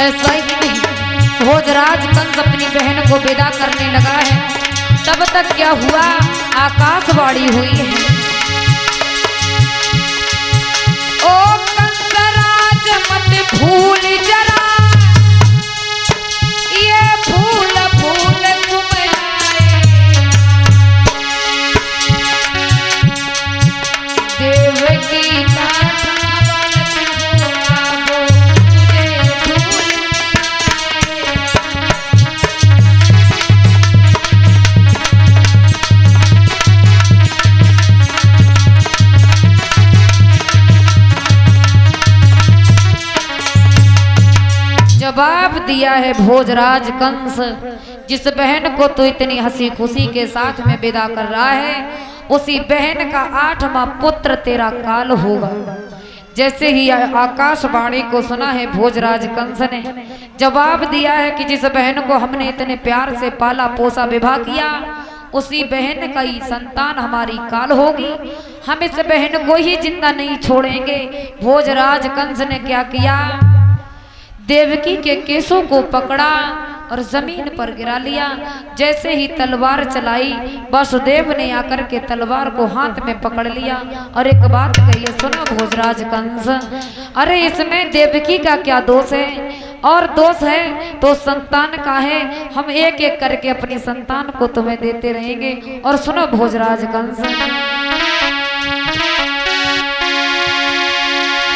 ऐसा ही नहीं, भोजराज कंस अपनी बहन को विदा करने लगा है, तब तक क्या हुआ, आकाशवाणी हुई है। ओ कंसराज मत भूल जरा, ये फूल फूल तुम लाए, देवकी का जवाब दिया है भोजराज कंस, जिस बहन को तो इतनी हंसी खुशी के साथ में विदा कर रहा है, उसी बहन का 8वां पुत्र तेरा काल होगा। जैसे ही आकाशवाणी को सुना है भोजराज कंस ने जवाब दिया है कि जिस बहन को हमने इतने प्यार से पाला पोसा विवाह किया, उसी बहन का ही संतान हमारी काल होगी, हम इस बहन को ही जिंदा नहीं छोड़ेंगे। भोजराज कंस ने क्या किया, देवकी के केसों को पकड़ा और जमीन पर गिरा लिया। जैसे ही तलवार चलाई, वसुदेव ने आकर के तलवार को हाथ में पकड़ लिया और एक बात कही, सुनो भोजराज कंस, अरे इसमें देवकी का क्या दोष है, और दोष है तो संतान का है, हम एक एक करके अपनी संतान को तुम्हें देते रहेंगे। और सुनो भोजराज कंस,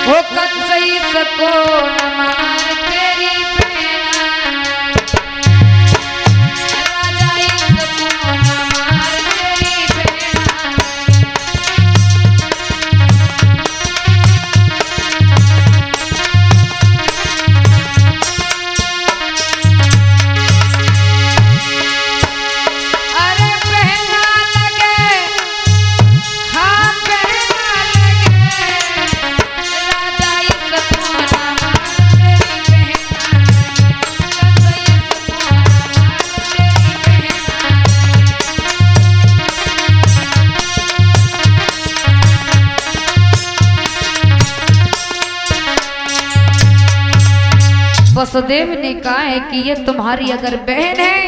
वो कंस इसको न मार तेरी बेना, राजा इसको न मार तेरी बेना, अरे बहना लगे, हाँ बहना लगे, राजा इसको न मार तेरी बेना, कंस इसको न मार तेरी बेना। वसुदेव ने कहा है कि ये तुम्हारी अगर बहन है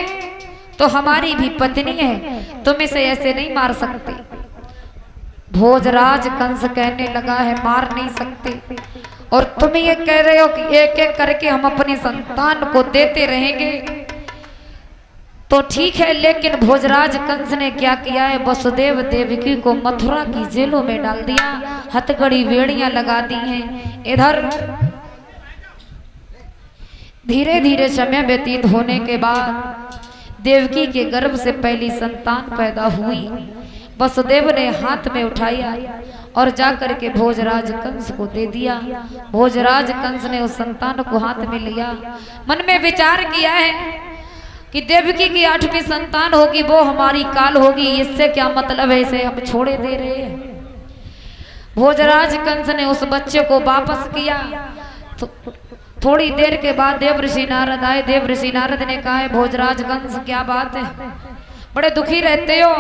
तो हमारी भी पत्नी है, तुम इसे ऐसे नहीं मार सकते। भोजराज कंस कहने लगा है मार नहीं सकते, और तुम ये कह रहे हो कि एक एक करके हम अपनी संतान को देते रहेंगे, तो ठीक है, लेकिन भोजराज कंस ने क्या किया है, वसुदेव देवकी को मथुरा की जेलों में डाल दिया, हथकड़ी बेड़ियां लगा दी हैं। इधर धीरे धीरे समय व्यतीत होने के बाद देवकी के गर्भ से पहली संतान पैदा हुई। वसुदेव ने हाथ में उठाया और जाकर के भोजराज कंस को दे दिया। भोजराज कंस ने उस संतान को हाथ में लिया, मन में विचार किया है कि देवकी की 8वीं संतान होगी, वो हमारी काल होगी, इससे क्या मतलब है, इसे हम छोड़े दे रहे हैं। भोजराज कंस ने उस बच्चे को वापस किया। तो थोड़ी देर के बाद देवर्षि नारद आए। देवर्षि नारद ने कहा है भोजराज कंस क्या बात है, बड़े दुखी रहते हो।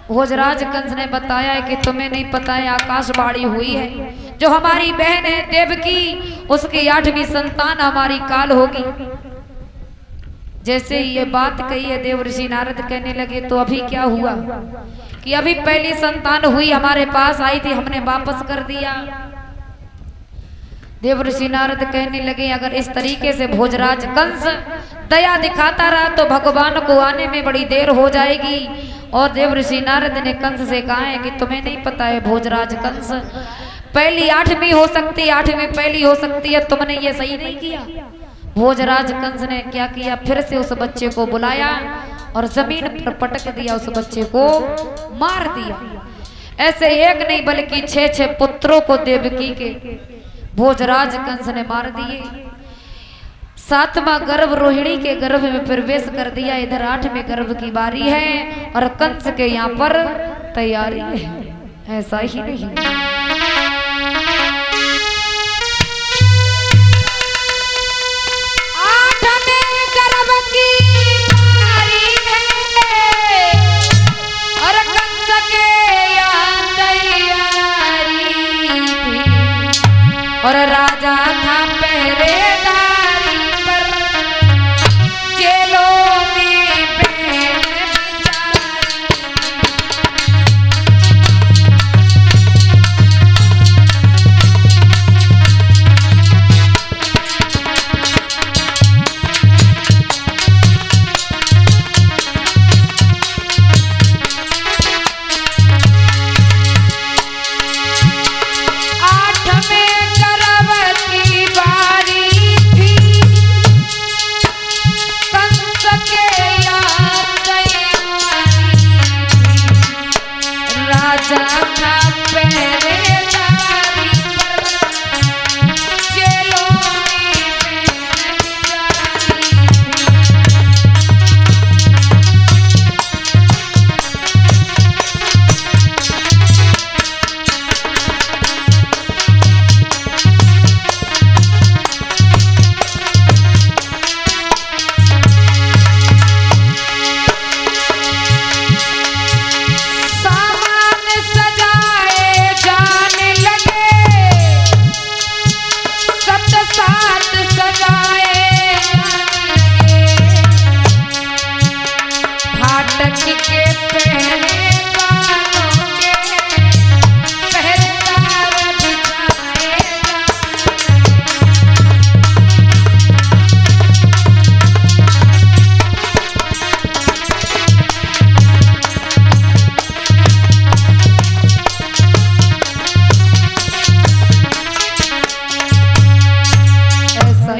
भोजराज कंस ने बताया है कि तुम्हें नहीं पता है, आकाशवाणी हुई है, जो हमारी बहन है देवकी, उसकी 8वीं संतान हमारी काल होगी। जैसे ही ये बात कही है देवर्षि नारद कहने लगे तो अभी क्या हुआ कि अभी पहली संतान हुई, हमारे पास आई थी, हमने वापस कर दिया। देवर्षि नारद कहने लगे अगर इस तरीके से भोजराज कंस दया दिखाता रहा तो भगवान को आने में बड़ी देर हो जाएगी। और देवर्षि नारद ने कंस से कहा है कि तुम्हें नहीं पता है भोजराज कंस, पहली 8वीं हो सकती है, 8वीं पहली हो सकती है, तुमने ये सही नहीं किया। भोजराज कंस ने क्या किया, फिर से उस बच्चे को बुलाया और जमीन पर पटक दिया, उस बच्चे को मार दिया। ऐसे एक नहीं बल्कि 6 पुत्रों को देवकी के भोजराज कंस ने मार दिए। 7वां गर्भ रोहिणी के गर्भ में प्रवेश कर दिया। इधर 8वें गर्भ की बारी है और कंस के यहाँ पर तैयारी है। ऐसा ही नहीं, और राजा था पहरेदारी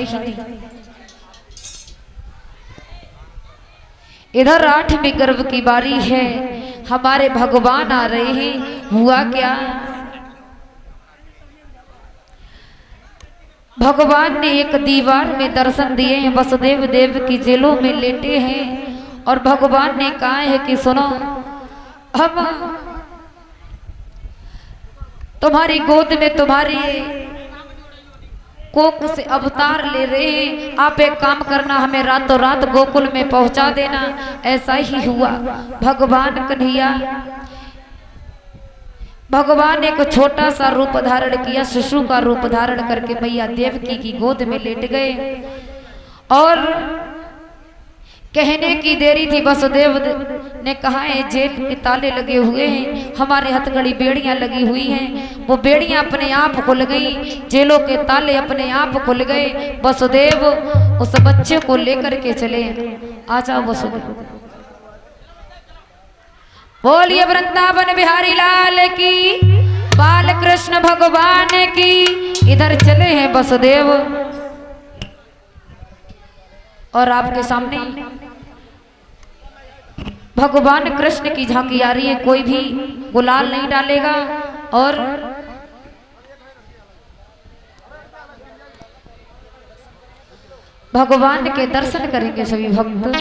ही नहीं। इधर 8वें गर्भ की बारी है, हमारे भगवान आ रहे हैं। हुआ क्या, भगवान ने एक दीवार में दर्शन दिए हैं। वसुदेव देव की जेलों में लेटे हैं और भगवान ने कहा है कि सुनो, हम तुम्हारी गोद में तुम्हारी कोख से अवतार ले रहे हैं। आप एक काम करना, हमें रातों रात गोकुल में पहुंचा देना। ऐसा ही हुआ। भगवान कन्हैया, भगवान ने एक छोटा सा रूप धारण किया, शिशु का रूप धारण करके मैया देवकी की गोद में लेट गए। और कहने की देरी थी, वसुदेव ने कहा है जेल के ताले लगे हुए हैं, हमारे हथकड़ी बेड़ियां लगी हुई हैं। वो बेड़ियां अपने आप खुल गई, जेलों के ताले अपने आप खुल गए। वसुदेव उस बच्चे को लेकर के चले। आ जाओ वसुदेव। बोलिए वृंदावन बिहारी लाल की, बाल कृष्ण भगवान की। इधर चले हैं वसुदेव और आपके सामने भगवान कृष्ण की झांकी आ रही है। कोई भी गुलाल नहीं डालेगा और भगवान के दर्शन करेंगे सभी भक्त।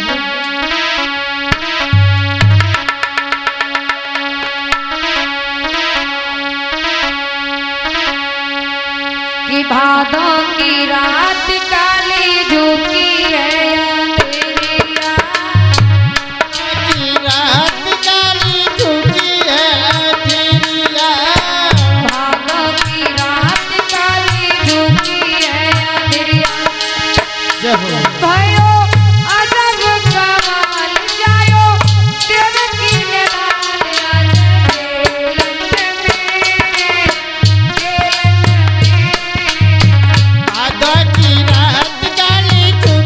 कि भादों की रात काली झुकी है अंधेरिया, रात काली झुकी है अंधेरिया, भादों की रात काली झुकी है अंधेरिया। भयो अजब कमाल जायो देवकी ने लाल आधा की रात काली झुकी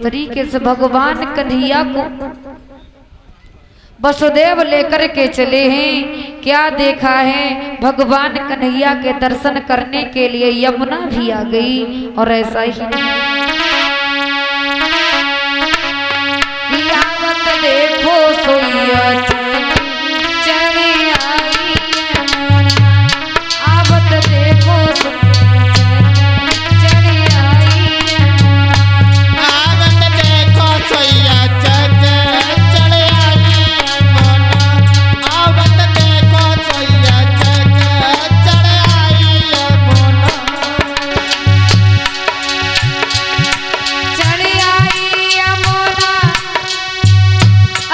तरीके से भगवान कन्हैया को वसुदेव लेकर के चले हैं। क्या देखा है, भगवान कन्हैया के दर्शन करने के लिए यमुना भी आ गई। और ऐसा ही नहीं, आवत देखो सोइया चली आई यमुना, आवत देखो चली आई यमुना, आवत देखो सोइया चले आई यमुना, आवत देखो सोइया चले आई यमुना, चली आई यमुना,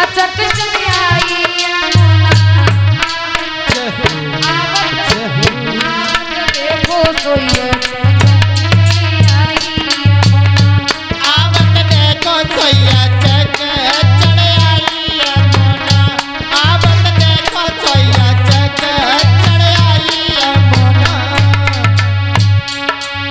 अचक चली आई यमुना, आवत देखो सोइया चली आई यमुना, आवत देखो सोइया चले आई यमुना, आवत देखो सोइया चले आई यमुना।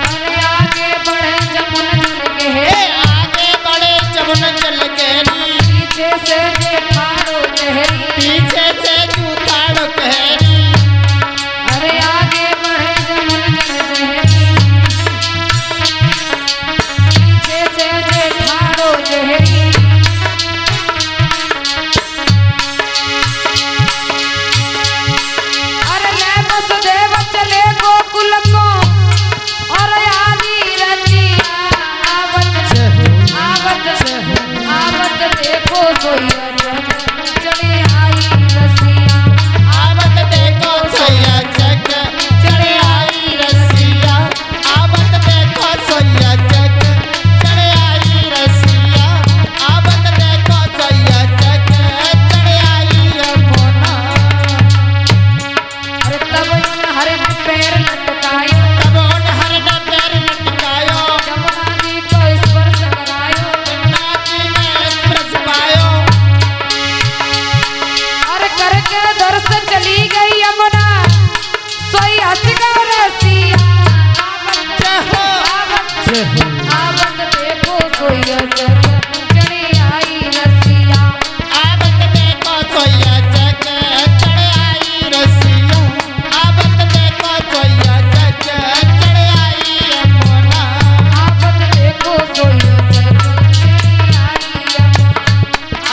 अरे आगे बढ़े जमुना चल के हे आगे बढ़े जमुना चल के नी, पीछे से देखाड़ो लहरी, पीछे से जूताड़ो कहरी। अरे आगे बढ़े जमुना चल के पीछे से देखाड़ो लहरी, अरे ले वसुदेव चले गोकुल को, और आदि रचिया आवत आवत देखो सोइया चली आई रसिया, आवत देखो सोइया चले आई रसिया, आवत देखो सोइया चले आई रसिया, आवत देखो सोइया चले आई यमुना। अरे तब इन हरे पैर लटकायो, तब उन हरन पैर लटकायो, जमुना जी को स्पर्श करायो, यमुना जी ने स्पर्श पायो। और करके दर्शन चली गई यमुना, सोई हंस गए रसिया, आवत देखो सोइया चली आई रसिया, आवत देखो सोइया चले आई रसिया, आवत देखो सोइया चले आई यमुना। आवत देखो सोइया चली आई यमुना,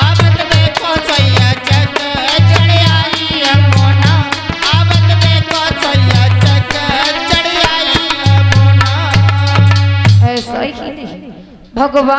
आवत देखो सोइया चले आई यमुना, आवत देखो सोइया चले आई यमुना। ऐसा ही नहीं, भगवान